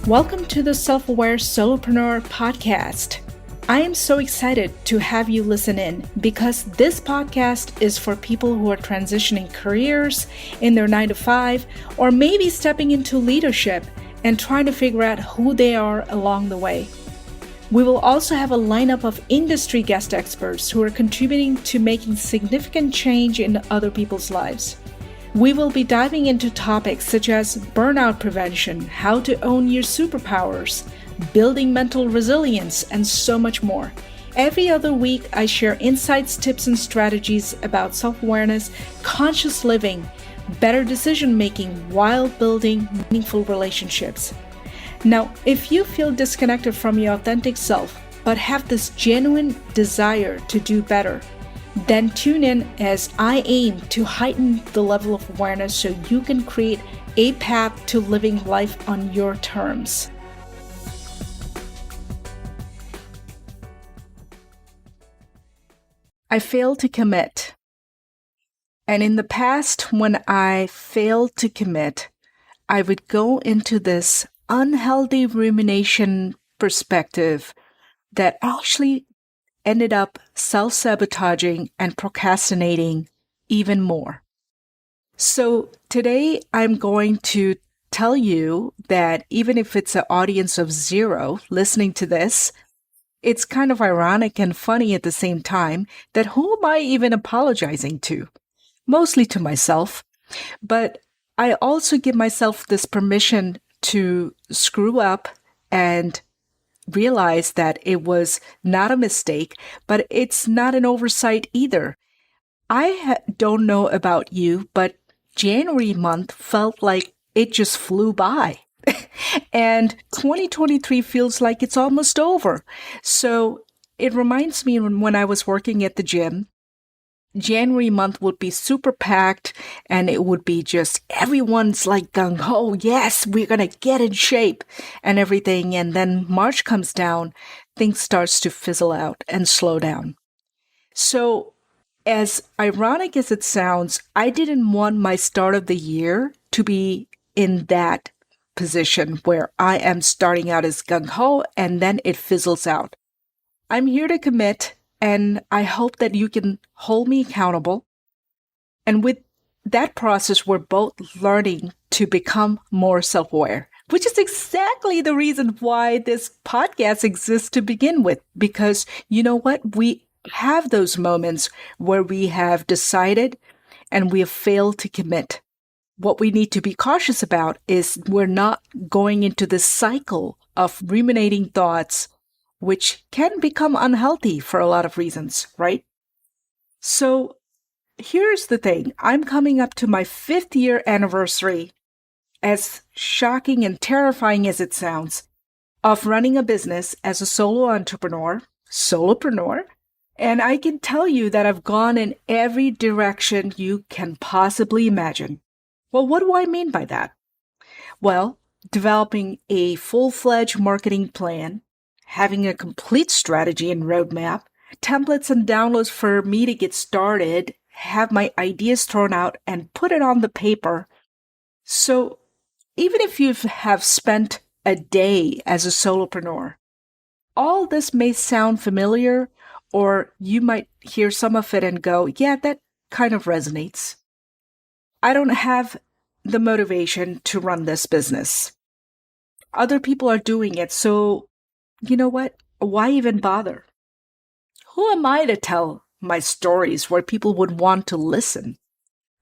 Welcome to the Self-Aware Solopreneur podcast. I am so excited to have you listen in because this podcast is for people who are transitioning careers in their 9-to-5 or maybe stepping into leadership and trying to figure out who they are along the way. We will also have a lineup of industry guest experts who are contributing to making significant change in other people's lives. We will be diving into topics such as burnout prevention, how to own your superpowers, building mental resilience, and so much more. Every other week, I share insights, tips, and strategies about self-awareness, conscious living, better decision-making while building meaningful relationships. Now, if you feel disconnected from your authentic self, but have this genuine desire to do better, then tune in as I aim to heighten the level of awareness so you can create a path to living life on your terms. I failed to commit. And in the past, when I failed to commit, I would go into this unhealthy rumination perspective that actually ended up self-sabotaging and procrastinating even more. So today I'm going to tell you that even if it's an audience of 0 listening to this, it's kind of ironic and funny at the same time that who am I even apologizing to? Mostly to myself. But I also give myself this permission to screw up and realize that it was not a mistake, but it's not an oversight either. I don't know about you, but January month felt like it just flew by. And 2023 feels like it's almost over. So it reminds me when I was working at the gym, January month would be super packed and it would be just everyone's like gung-ho, yes, we're going to get in shape and everything. And then March comes down, things starts to fizzle out and slow down. So as ironic as it sounds, I didn't want my start of the year to be in that position where I am starting out as gung-ho and then it fizzles out. I'm here to commit. And I hope that you can hold me accountable. And with that process, we're both learning to become more self-aware, which is exactly the reason why this podcast exists to begin with. Because you know what? We have those moments where we have decided and we have failed to commit. What we need to be cautious about is we're not going into this cycle of ruminating thoughts which can become unhealthy for a lot of reasons, right? So here's the thing. I'm coming up to my 5th year anniversary, as shocking and terrifying as it sounds, of running a business as a solo entrepreneur, solopreneur, and I can tell you that I've gone in every direction you can possibly imagine. Well, what do I mean by that? Well, developing a full-fledged marketing plan, having a complete strategy and roadmap, templates and downloads for me to get started, have my ideas thrown out and put it on the paper. So even if you have spent a day as a solopreneur, all this may sound familiar, or you might hear some of it and go, yeah, that kind of resonates. I don't have the motivation to run this business. Other people are doing it, so you know what? Why even bother? Who am I to tell my stories where people would want to listen?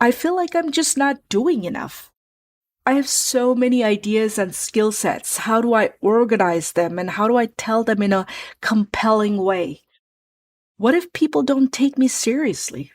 I feel like I'm just not doing enough. I have so many ideas and skill sets. How do I organize them and how do I tell them in a compelling way? What if people don't take me seriously?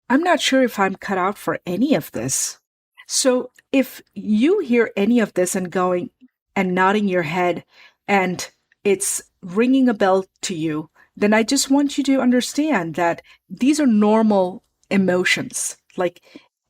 I'm not sure if I'm cut out for any of this. So if you hear any of this and going and nodding your head, and it's ringing a bell to you, then I just want you to understand that these are normal emotions. Like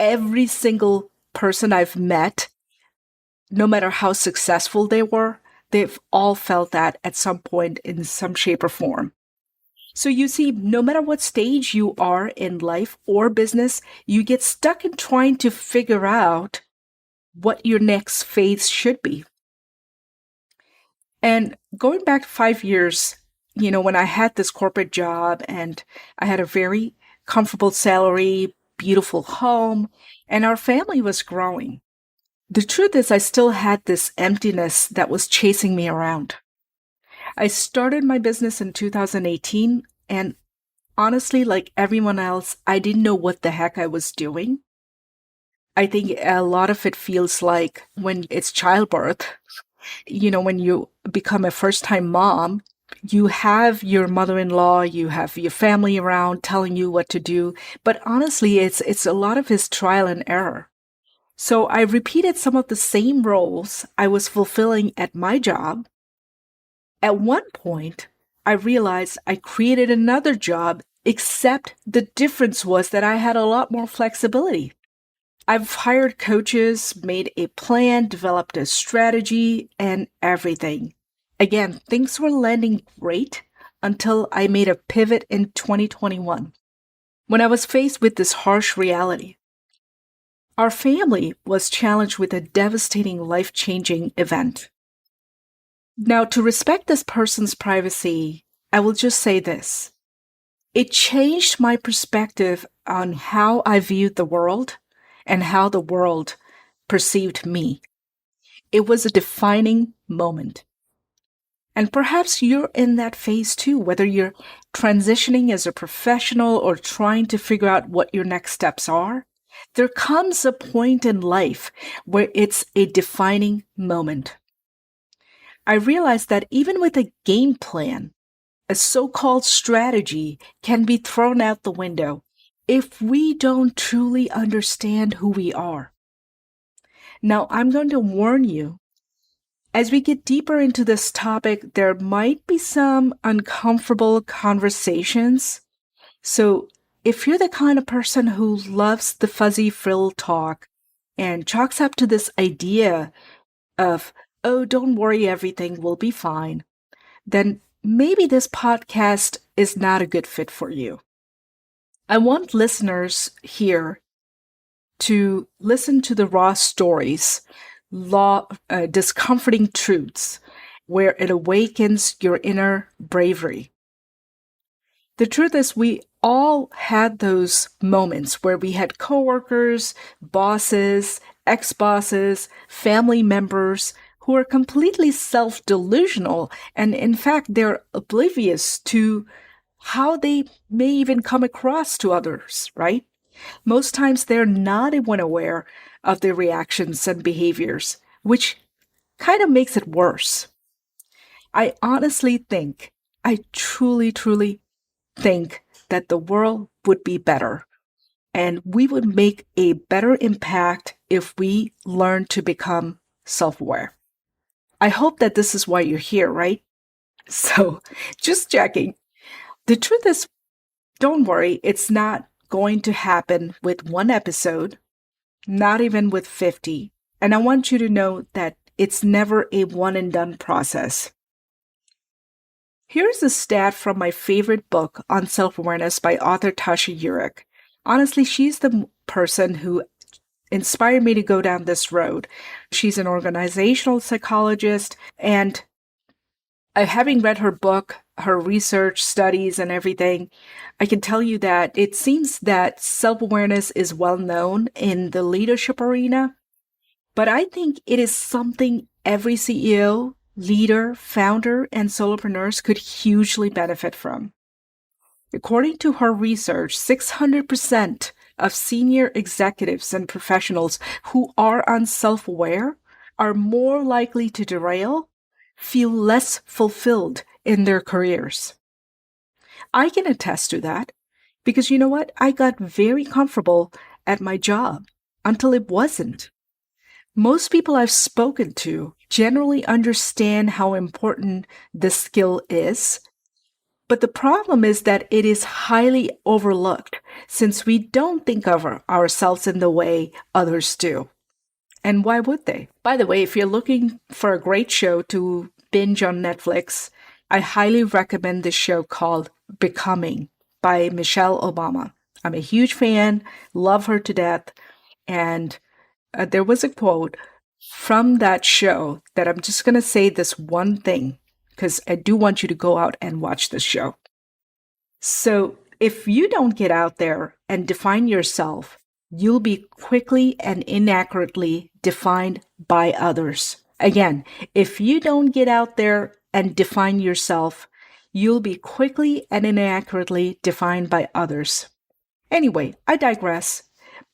every single person I've met, no matter how successful they were, they've all felt that at some point in some shape or form. So you see, no matter what stage you are in life or business, you get stuck in trying to figure out what your next phase should be. And going back 5 years, when I had this corporate job and I had a very comfortable salary, beautiful home, and our family was growing. The truth is, I still had this emptiness that was chasing me around. I started my business in 2018, and honestly, like everyone else, I didn't know what the heck I was doing. I think a lot of it feels like when it's childbirth, when you become a first time mom, you have your mother-in-law, you have your family around telling you what to do. But honestly, it's a lot of his trial and error. So I repeated some of the same roles I was fulfilling at my job. At one point, I realized I created another job, except the difference was that I had a lot more flexibility. I've hired coaches, made a plan, developed a strategy, and everything. Again, things were landing great until I made a pivot in 2021 when I was faced with this harsh reality. Our family was challenged with a devastating, life changing event. Now, to respect this person's privacy, I will just say this. It changed my perspective on how I viewed the world and how the world perceived me. It was a defining moment. And perhaps you're in that phase too, whether you're transitioning as a professional or trying to figure out what your next steps are. There comes a point in life where it's a defining moment. I realized that even with a game plan, a so-called strategy can be thrown out the window if we don't truly understand who we are. Now, I'm going to warn you, as we get deeper into this topic, there might be some uncomfortable conversations. So if you're the kind of person who loves the fuzzy frill talk and chalks up to this idea of, oh, don't worry, everything will be fine, then maybe this podcast is not a good fit for you. I want listeners here to listen to the raw stories, discomforting truths, where it awakens your inner bravery. The truth is, we all had those moments where we had coworkers, bosses, ex-bosses, family members who are completely self-delusional, and in fact, they're oblivious to how they may even come across to others, right? Most times they're not even aware of their reactions and behaviors, which kind of makes it worse. I honestly think, I truly think that the world would be better and we would make a better impact if we learn to become self-aware. I hope that this is why you're here, right? So, just checking. The truth is, don't worry, it's not going to happen with one episode, not even with 50. And I want you to know that it's never a one and done process. Here's a stat from my favorite book on self-awareness by author Tasha Eurich. Honestly, she's the person who inspired me to go down this road. She's an organizational psychologist, and having read her book, her research studies and everything, I can tell you that it seems that self-awareness is well known in the leadership arena, but I think it is something every CEO, leader, founder, and solopreneurs could hugely benefit from. According to her research, 600% of senior executives and professionals who are unself-aware are more likely to derail, feel less fulfilled in their careers. I can attest to that because you know what? I got very comfortable at my job until it wasn't. Most people I've spoken to generally understand how important this skill is, but the problem is that it is highly overlooked since we don't think of ourselves in the way others do. And why would they? By the way, if you're looking for a great show to binge on Netflix, I highly recommend this show called Becoming by Michelle Obama. I'm a huge fan, love her to death, and there was a quote, from that show that I'm just going to say this one thing, because I do want you to go out and watch this show. So if you don't get out there and define yourself, you'll be quickly and inaccurately defined by others. Again, if you don't get out there and define yourself, you'll be quickly and inaccurately defined by others. Anyway, I digress.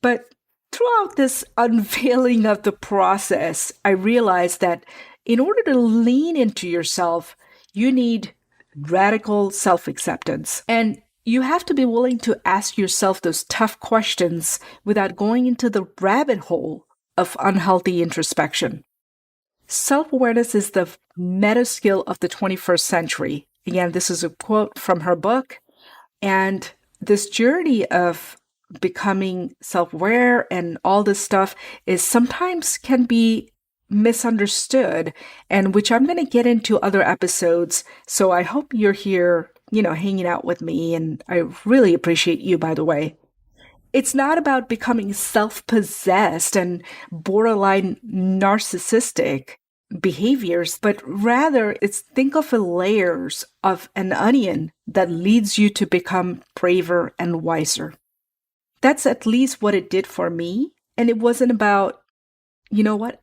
But throughout this unveiling of the process, I realized that in order to lean into yourself, you need radical self-acceptance. And you have to be willing to ask yourself those tough questions without going into the rabbit hole of unhealthy introspection. Self-awareness is the meta skill of the 21st century. Again, this is a quote from her book. And this journey of becoming self-aware and all this stuff is sometimes can be misunderstood, and which I'm going to get into other episodes. So I hope you're here, hanging out with me. And I really appreciate you, by the way. It's not about becoming self-possessed and borderline narcissistic behaviors, but rather think of the layers of an onion that leads you to become braver and wiser. That's at least what it did for me. And it wasn't about,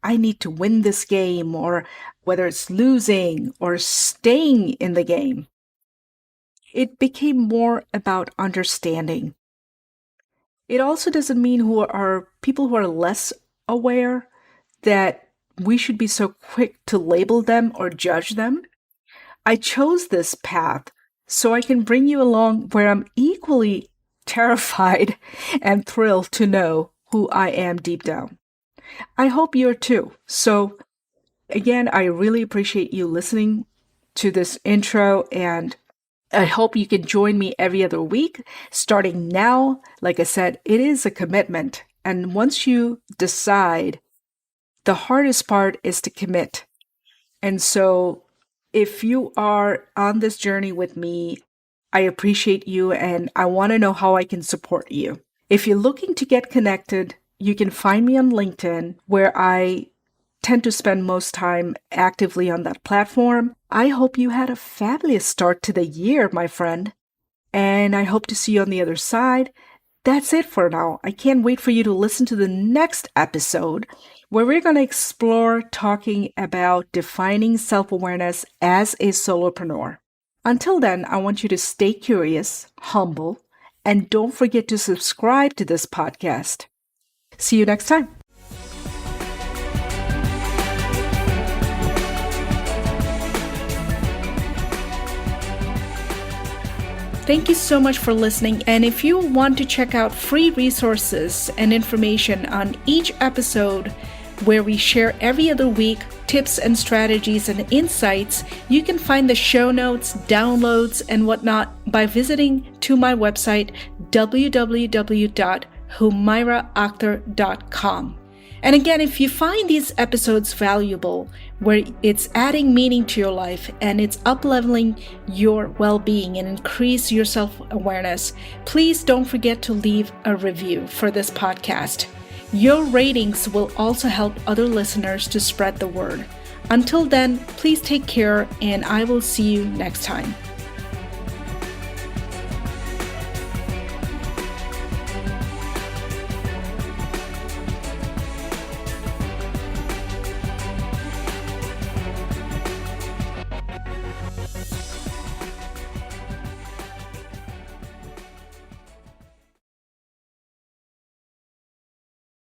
I need to win this game, or whether it's losing or staying in the game. It became more about understanding. It also doesn't mean people who are less aware that we should be so quick to label them or judge them. I chose this path so I can bring you along where I'm equally terrified and thrilled to know who I am deep down. I hope you're too. So again, I really appreciate you listening to this intro, and I hope you can join me every other week. Starting now, like I said, it is a commitment. And once you decide, the hardest part is to commit. And so if you are on this journey with me, I appreciate you and I want to know how I can support you. If you're looking to get connected, you can find me on LinkedIn, where I tend to spend most time actively on that platform. I hope you had a fabulous start to the year, my friend, and I hope to see you on the other side. That's it for now. I can't wait for you to listen to the next episode, where we're going to explore talking about defining self-awareness as a solopreneur. Until then, I want you to stay curious, humble, and don't forget to subscribe to this podcast. See you next time. Thank you so much for listening. And if you want to check out free resources and information on each episode, where we share every other week tips and strategies and insights, you can find the show notes, downloads, and whatnot by visiting to my website, www.humairaakhtar.com. And again, if you find these episodes valuable, where it's adding meaning to your life and it's up-leveling your well-being and increase your self-awareness, please don't forget to leave a review for this podcast. Your ratings will also help other listeners to spread the word. Until then, please take care, and I will see you next time.